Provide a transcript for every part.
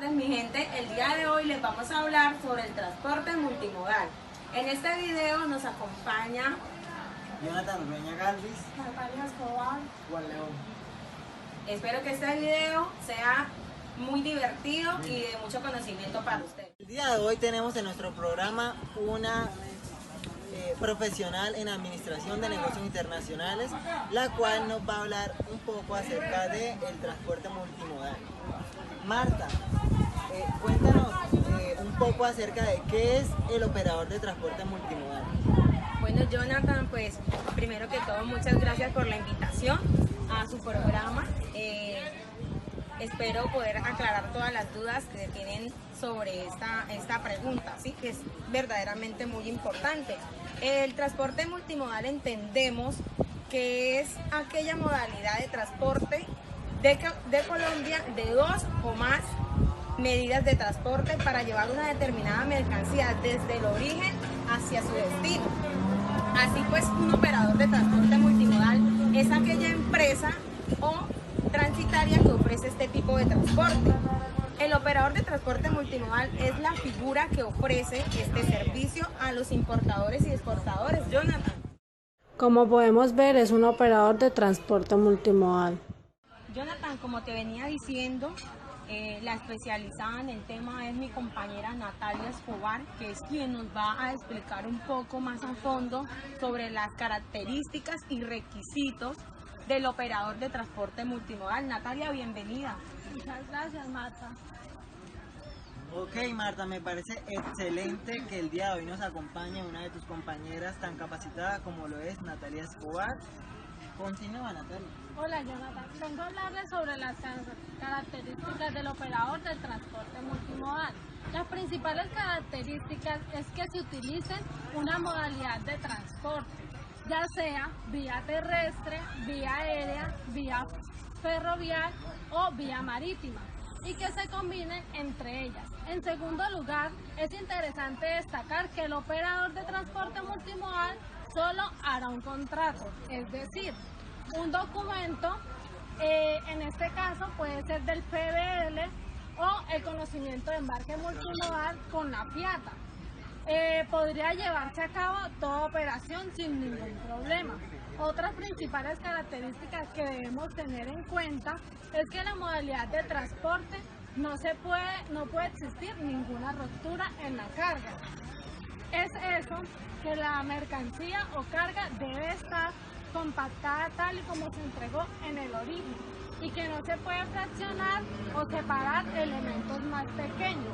tardes, mi gente. El día de hoy les vamos a hablar sobre el transporte multimodal. En este video nos acompaña Jonathan Ureña Galvis, Natalia Escobar. Juan León. Espero que este video sea muy divertido y de mucho conocimiento para ustedes. El día de hoy tenemos en nuestro programa una profesional en administración de negocios internacionales, la cual nos va a hablar un poco acerca del transporte multimodal. Marta, cuéntanos un poco acerca de qué es el operador de transporte multimodal. Bueno, Jonathan, pues primero que todo muchas gracias por la invitación a su programa. Espero poder aclarar todas las dudas que tienen sobre esta pregunta, ¿sí? Que es verdaderamente muy importante. El transporte multimodal entendemos que es aquella modalidad de transporte de Colombia de dos o más medidas de transporte para llevar una determinada mercancía desde el origen hacia su destino. Así pues, un operador de transporte multimodal es aquella empresa o transitaria que ofrece este tipo de transporte. El operador de transporte multimodal es la figura que ofrece este servicio a los importadores y exportadores. Jonathan. Como podemos ver, es un operador de transporte multimodal. Jonathan, como te venía diciendo, la especializada en el tema es mi compañera Natalia Escobar, que es quien nos va a explicar un poco más a fondo sobre las características y requisitos del operador de transporte multimodal. Natalia, bienvenida. Muchas gracias, Marta. Ok, Marta, me parece excelente que el día de hoy nos acompañe una de tus compañeras tan capacitada como lo es Natalia Escobar. Continúa, Natalia. Hola, Jonathan. Vengo a hablarles sobre las características del operador del transporte multimodal. Las principales características es que se utilice una modalidad de transporte, ya sea vía terrestre, vía aérea, vía ferroviaria o vía marítima, y que se combinen entre ellas. En segundo lugar, es interesante destacar que el operador de transporte multimodal solo hará un contrato, es decir, un documento, en este caso puede ser del PBL o el conocimiento de embarque multimodal con la FIATA. Podría llevarse a cabo toda operación sin ningún problema. Otras principales características que debemos tener en cuenta es que la modalidad de transporte no puede existir ninguna ruptura en la carga. Es eso, que la mercancía o carga debe estar compactada tal y como se entregó en el origen y que no se puede fraccionar o separar elementos más pequeños.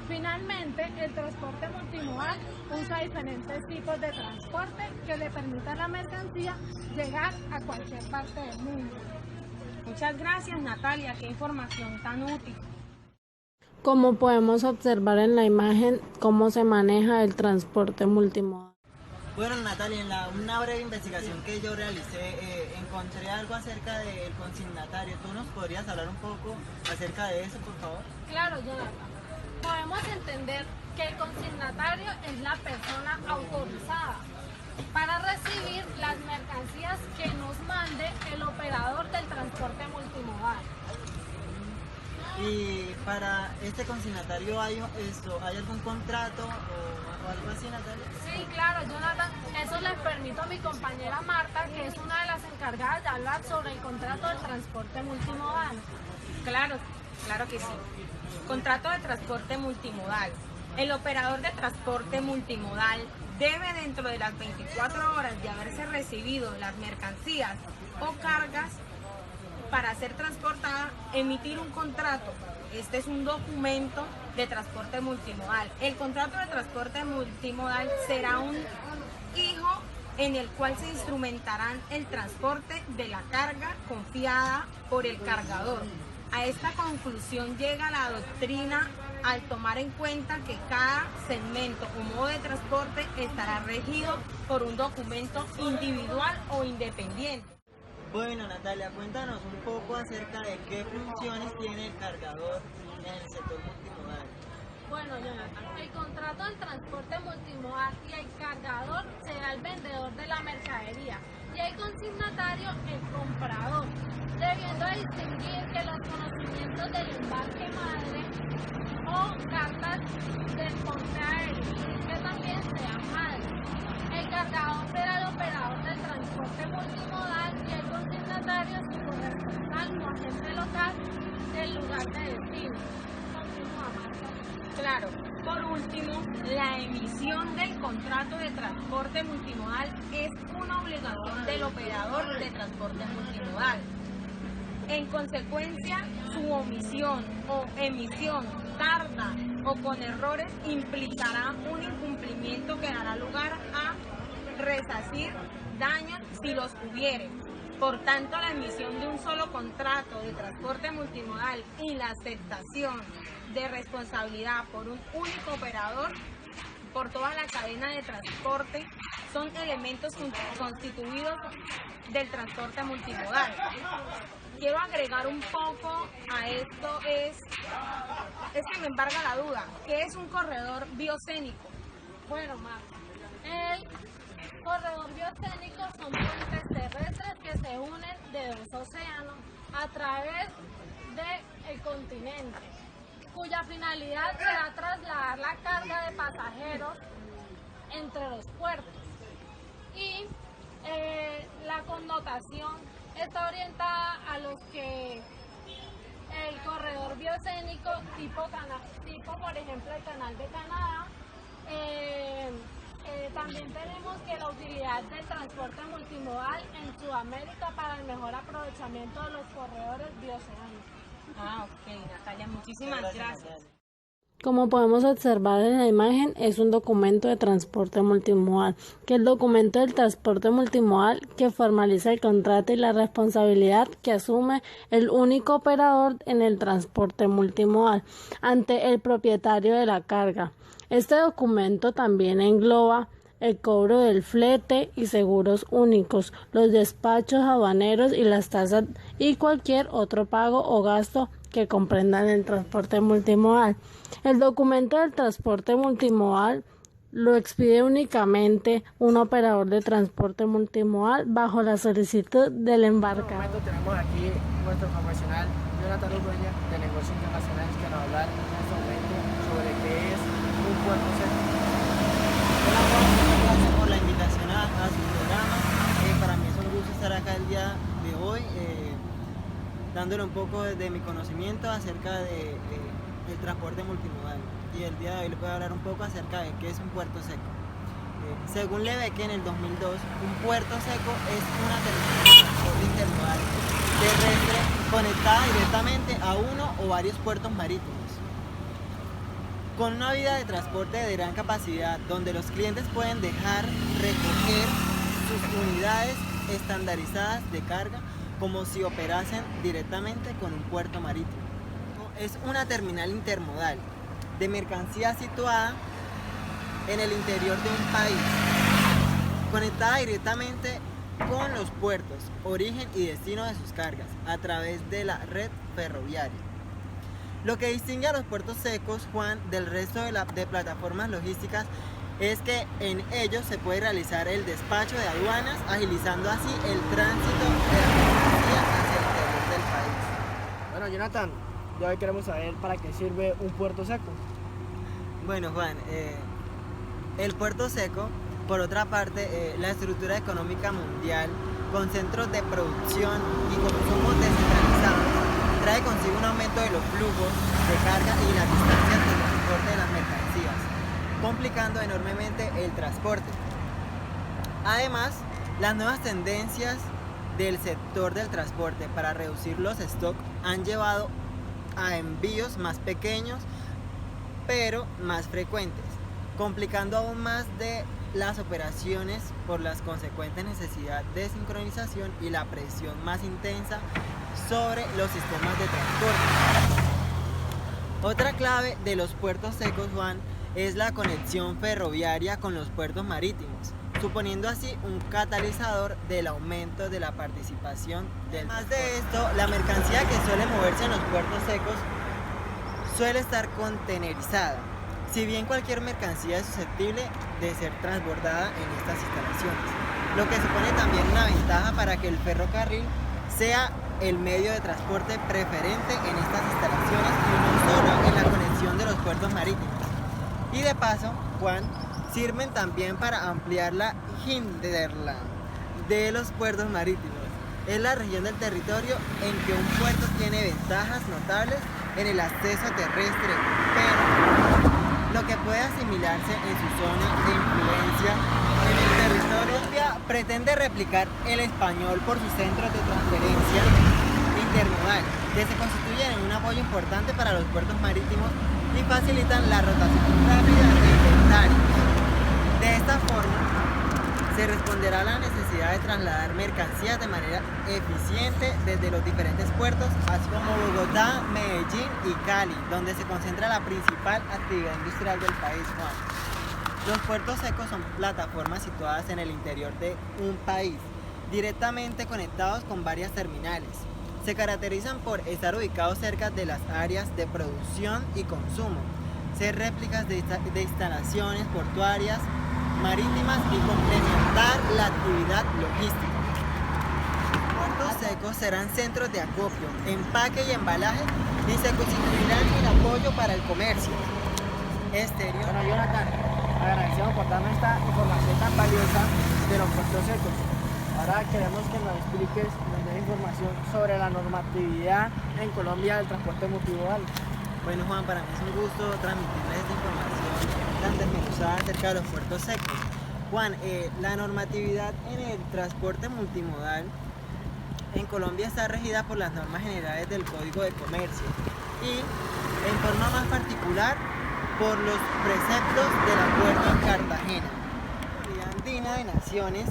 Finalmente, el transporte multimodal usa diferentes tipos de transporte que le permitan a la mercancía llegar a cualquier parte del mundo. Muchas gracias, Natalia, qué información tan útil. Como podemos observar en la imagen, cómo se maneja el transporte multimodal. Bueno, Natalia, en una breve investigación que yo realicé, encontré algo acerca del consignatario. ¿Tú nos podrías hablar un poco acerca de eso, por favor? Claro, Jonathan. Podemos entender que el consignatario es la persona autorizada para recibir las mercancías que nos mande el operador del transporte multimodal. Y para este consignatario ¿hay algún contrato o algo así, Natalia? Sí, claro, Jonathan. Eso les permito a mi compañera Marta, que es una de las encargadas de hablar sobre el contrato del transporte multimodal. Claro que sí. Contrato de transporte multimodal. El operador de transporte multimodal debe, dentro de las 24 horas de haberse recibido las mercancías o cargas para ser transportada, emitir un contrato. Este es un documento de transporte multimodal. El contrato de transporte multimodal será un hijo en el cual se instrumentarán el transporte de la carga confiada por el cargador. A esta conclusión llega la doctrina al tomar en cuenta que cada segmento o modo de transporte estará regido por un documento individual o independiente. Bueno, Natalia, cuéntanos un poco acerca de qué funciones tiene el cargador en el sector multimodal. Bueno, Jonathan, el contrato del transporte multimodal y el cargador será el vendedor de la mercadería y el consignatario el comprador, debiendo distinguir que los conocimientos del embarque madre claro. Por último, la emisión del contrato de transporte multimodal es una obligación del operador de transporte multimodal. En consecuencia, su omisión o emisión tarda o con errores implicará un incumplimiento que dará lugar a resarcir daños si los hubiere. Por tanto, la emisión de un solo contrato de transporte multimodal y la aceptación de responsabilidad por un único operador por toda la cadena de transporte son elementos constituidos del transporte multimodal. Quiero agregar un poco a esto, es que me embarga la duda, ¿qué es un corredor biocénico? Bueno, Marta, el corredor biocénico son puentes terrestres que se unen de dos océanos a través del continente, cuya finalidad será trasladar la carga de pasajeros entre los puertos. Y la connotación está orientada a los que el corredor biocénico tipo por ejemplo el Canal de Canadá. También tenemos que la utilidad del transporte multimodal en Sudamérica para el mejor aprovechamiento de los corredores bioceánicos. Ok, Natalia, muchísimas gracias. Como podemos observar en la imagen, es un documento de transporte multimodal, que es el documento del transporte multimodal que formaliza el contrato y la responsabilidad que asume el único operador en el transporte multimodal ante el propietario de la carga. Este documento también engloba el cobro del flete y seguros únicos, los despachos aduaneros y las tasas y cualquier otro pago o gasto que comprendan el transporte multimodal. El documento del transporte multimodal lo expide únicamente un operador de transporte multimodal bajo la solicitud del embarcador. En este momento tenemos aquí nuestro profesional Jonathan Urueña de Negocios Internacionales que nos va a hablar en este momento sobre qué es un puerto seco. Hola, gracias por la invitación a su programa. Para mí es un gusto estar acá el día de hoy, dándole un poco de mi conocimiento acerca del transporte multimodal. Y el día de hoy les voy a hablar un poco acerca de qué es un puerto seco. Según Lebeque, en el 2002, un puerto seco es una terminal de transporte intermodal terrestre conectada directamente a uno o varios puertos marítimos. Con una vía de transporte de gran capacidad, donde los clientes pueden dejar recoger sus unidades estandarizadas de carga como si operasen directamente con un puerto marítimo. Es una terminal intermodal de mercancía situada en el interior de un país, conectada directamente con los puertos, origen y destino de sus cargas, a través de la red ferroviaria. Lo que distingue a los puertos secos, Juan, del resto de plataformas logísticas es que en ellos se puede realizar el despacho de aduanas, agilizando así el tránsito de la mercancía hacia el interior del país. Bueno, Jonathan, ya hoy queremos saber para qué sirve un puerto seco. Bueno, Juan, el puerto seco, por otra parte, la estructura económica mundial, con centros de producción y consumos descentralizados, trae consigo un aumento de los flujos de carga y las distancias de transporte de las mercancías, complicando enormemente el transporte. Además, las nuevas tendencias del sector del transporte para reducir los stocks han llevado a envíos más pequeños pero más frecuentes, complicando aún más de las operaciones por las consecuentes necesidad de sincronización y la presión más intensa sobre los sistemas de transporte. Otra clave de los puertos secos, Juan, es la conexión ferroviaria con los puertos marítimos, suponiendo así un catalizador del aumento de la participación del transporte. Además de esto, la mercancía que suele moverse en los puertos secos suele estar contenerizada, si bien cualquier mercancía es susceptible de ser transbordada en estas instalaciones, lo que supone también una ventaja para que el ferrocarril sea el medio de transporte preferente en estas instalaciones y no solo en la conexión de los puertos marítimos. Y de paso, Juan, sirven también para ampliar la hinterland de los puertos marítimos. Es la región del territorio en que un puerto tiene ventajas notables en el acceso terrestre, pero lo que puede asimilarse en su zona de influencia en el territorio. Colombia pretende replicar el español por sus centros de transferencia intermodal, que se constituyen en un apoyo importante para los puertos marítimos y facilitan la rotación rápida de inventarios. De esta forma, se responderá a la necesidad de trasladar mercancías de manera eficiente desde los diferentes puertos, así como Bogotá, Medellín y Cali, donde se concentra la principal actividad industrial del país, Juan. Los puertos secos son plataformas situadas en el interior de un país, directamente conectados con varias terminales. Se caracterizan por estar ubicados cerca de las áreas de producción y consumo, ser réplicas de instalaciones portuarias, marítimas y complementar la actividad logística. Puertos secos serán centros de acopio, empaque y embalaje y se constituirán en apoyo para el comercio exterior. Bueno, Jonathan, agradecemos por darnos esta información tan valiosa de los puertos secos. Ahora queremos que nos expliques, nos des información sobre la normatividad en Colombia del transporte multimodal. Bueno, Juan, para mí es un gusto transmitirles esta información tan desmenuzada acerca de los puertos secos. Juan, la normatividad en el transporte multimodal en Colombia está regida por las normas generales del Código de Comercio y, en forma más particular, por los preceptos del Acuerdo en Cartagena, Comunidad Andina de Naciones,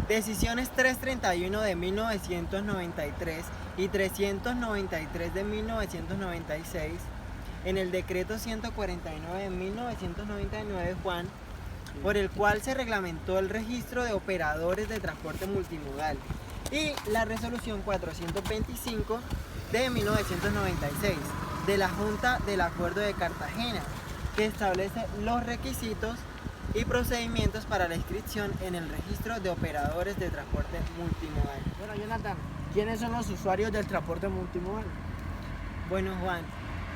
Decisiones 331 de 1993 y 393 de 1996, en el Decreto 149 de 1999, Juan, por el cual se reglamentó el registro de operadores de transporte multimodal, y la Resolución 425 de 1996 de la Junta del Acuerdo de Cartagena, que establece los requisitos y procedimientos para la inscripción en el registro de operadores de transporte multimodal. Bueno, Jonathan, ¿quiénes son los usuarios del transporte multimodal? Bueno, Juan,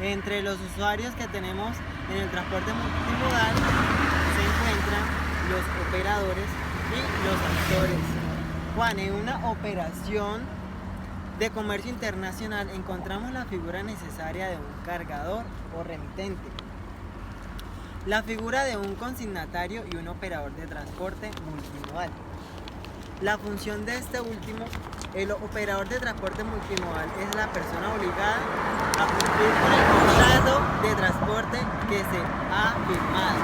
entre los usuarios que tenemos en el transporte multimodal se encuentran los operadores y los actores. Juan, en una operación de comercio internacional encontramos la figura necesaria de un cargador o remitente, la figura de un consignatario y un operador de transporte multimodal. La función de este último, el operador de transporte multimodal, es la persona obligada a cumplir con el contrato de transporte que se ha firmado.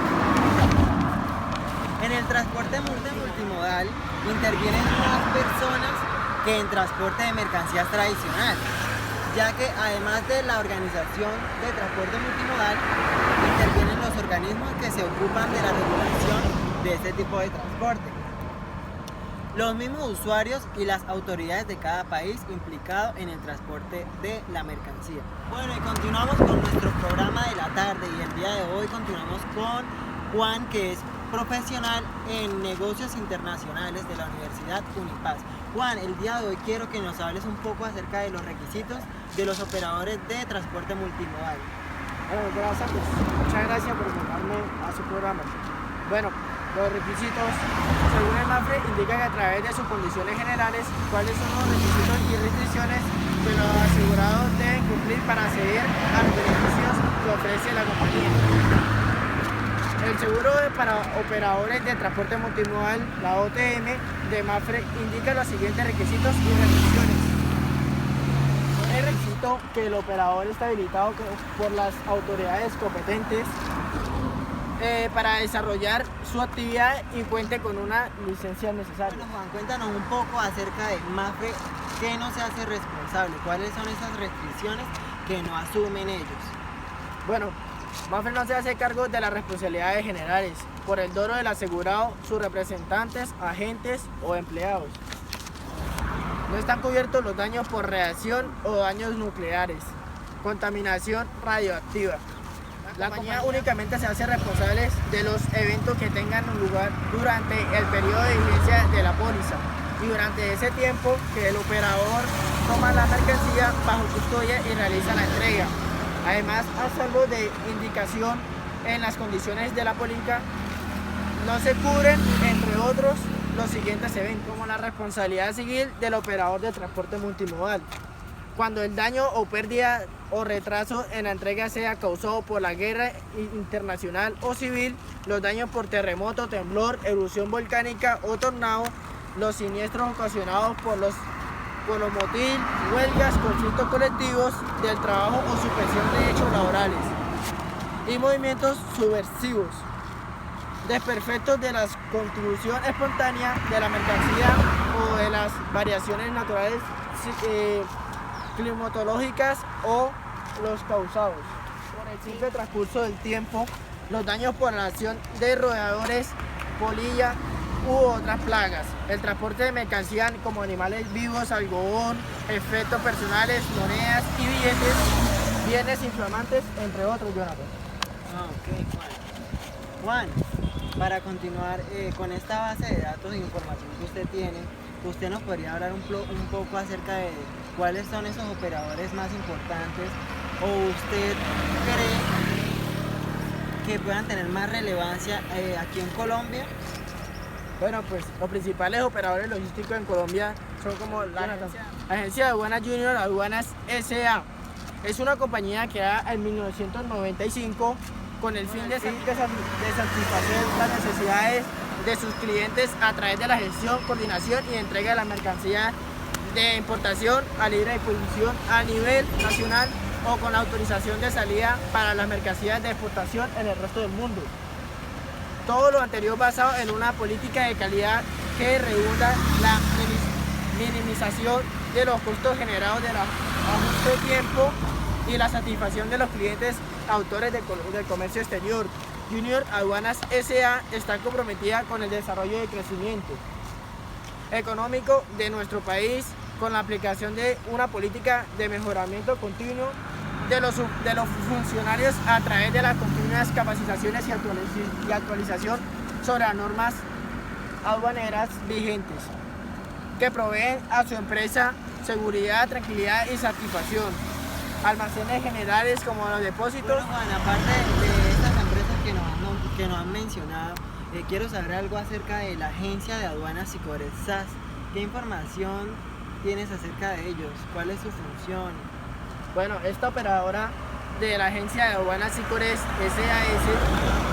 En el transporte multimodal intervienen más personas que en transporte de mercancías tradicional, ya que además de la organización de transporte multimodal, intervienen los organismos que se ocupan de la regulación de este tipo de transporte, los mismos usuarios y las autoridades de cada país implicado en el transporte de la mercancía. Bueno, y continuamos con nuestro programa de la tarde, y el día de hoy continuamos con Juan, que es profesional en negocios internacionales de la Universidad Unipaz. Juan, el día de hoy quiero que nos hables un poco acerca de los requisitos de los operadores de transporte multimodal. Bueno, gracias, muchas gracias por invitarme a su programa. Bueno, los requisitos, según el MAFRE, indican a través de sus condiciones generales cuáles son los requisitos y restricciones que los asegurados deben cumplir para acceder a los beneficios que ofrece la compañía. El seguro para operadores de transporte multimodal, la OTM de MAFRE, indica los siguientes requisitos y restricciones. Es requisito que el operador esté habilitado por las autoridades competentes para desarrollar su actividad y cuente con una licencia necesaria. Bueno, Juan, cuéntanos un poco acerca de MAFRE, qué no se hace responsable, cuáles son esas restricciones que no asumen ellos. Bueno, MAFRE no se hace cargo de las responsabilidades generales por el dolo del asegurado, sus representantes, agentes o empleados. No están cubiertos los daños por radiación o daños nucleares, contaminación radioactiva. La compañía únicamente se hace responsable de los eventos que tengan lugar durante el periodo de vigencia de la póliza y durante ese tiempo que el operador toma la mercancía bajo custodia y realiza la entrega. Además, a salvo de indicación en las condiciones de la póliza, no se cubren, entre otros, los siguientes eventos, como la responsabilidad civil del operador de transporte multimodal, cuando el daño o pérdida o retraso en la entrega sea causado por la guerra internacional o civil, los daños por terremoto, temblor, erupción volcánica o tornado, los siniestros ocasionados por los motín, huelgas, conflictos colectivos del trabajo o suspensión de hechos laborales y movimientos subversivos, desperfectos de la contribución espontánea de la mercancía o de las variaciones naturales climatológicas o los causados por el simple transcurso del tiempo, los daños por la acción de roedores, polilla u otras plagas, el transporte de mercancías como animales vivos, algodón, efectos personales, monedas y billetes, bienes inflamantes, entre otros, Jonathan. Ok, Juan. Juan, para continuar con esta base de datos e información que usted tiene, usted nos podría hablar un poco acerca de cuáles son esos operadores más importantes o usted cree que puedan tener más relevancia aquí en Colombia. Bueno, pues los principales operadores logísticos en Colombia son como la Agencia de Aduanas Junior Aduanas S.A. Es una compañía creada en 1995 con el fin de satisfacer las necesidades de sus clientes a través de la gestión, coordinación y entrega de la mercancía de importación a libre disposición a nivel nacional o con autorización de salida para las mercancías de exportación en el resto del mundo. Todo lo anterior basado en una política de calidad que redunda la minimización de los costos generados del ajuste de tiempo y la satisfacción de los clientes autores del comercio exterior. Junior Aduanas S.A. está comprometida con el desarrollo y crecimiento económico de nuestro país con la aplicación de una política de mejoramiento continuo de los funcionarios a través de las continuas capacitaciones y actualización sobre las normas aduaneras vigentes que proveen a su empresa seguridad, tranquilidad y satisfacción. Almacenes generales como los depósitos. Bueno, Juan, aparte de estas empresas que nos han mencionado, quiero saber algo acerca de la Agencia de Aduanas y Cobres SAS. ¿Qué información tienes acerca de ellos? ¿Cuál es su función? Bueno, esta operadora de la Agencia de Aduanas y Cobres SAS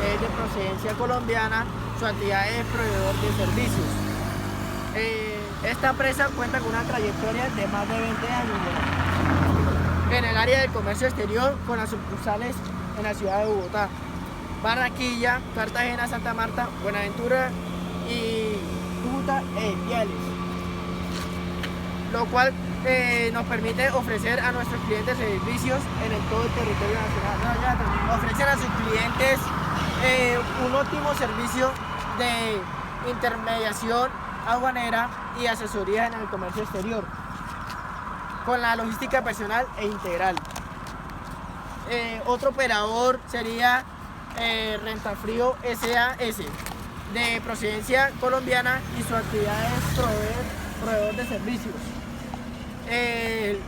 es de procedencia colombiana, su actividad es proveedor de servicios. Esta empresa cuenta con una trayectoria de más de 20 años en el área del comercio exterior con las sucursales en la ciudad de Bogotá, Barranquilla, Cartagena, Santa Marta, Buenaventura y Cúcuta e Ipiales, lo cual nos permite ofrecer a nuestros clientes servicios en todo el territorio nacional. Ofrecen a sus clientes un óptimo servicio de intermediación aduanera y asesoría en el comercio exterior, con la logística personal e integral. Otro operador sería Rentafrío SAS, de procedencia colombiana y su actividad es proveedor de servicios. El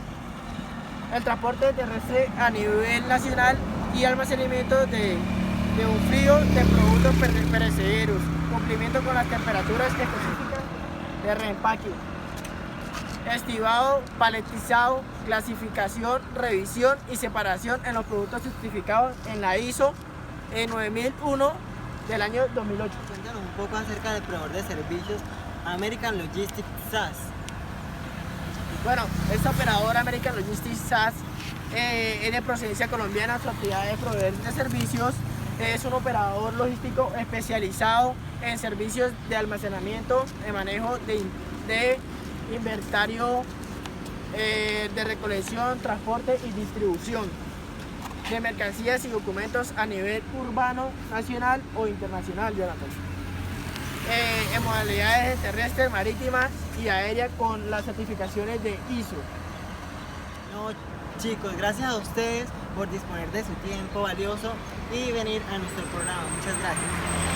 transporte terrestre a nivel nacional y almacenamiento de un frío de productos perecederos, cumplimiento con las temperaturas específicas de reempaque, estivado, paletizado, clasificación, revisión y separación en los productos certificados en la ISO 9001 del año 2008. Cuéntanos un poco acerca del proveedor de servicios American Logistics SAS. Bueno, esta operadora American Logistics SAS es de procedencia colombiana, su actividad de proveedor de servicios. Es un operador logístico especializado en servicios de almacenamiento, de manejo de inventario, de recolección, transporte y distribución de mercancías y documentos a nivel urbano, nacional o internacional, Jonathan. En modalidades terrestres, marítimas y aéreas con las certificaciones de ISO. No, chicos, gracias a ustedes por disponer de su tiempo valioso y venir a nuestro programa. Muchas gracias.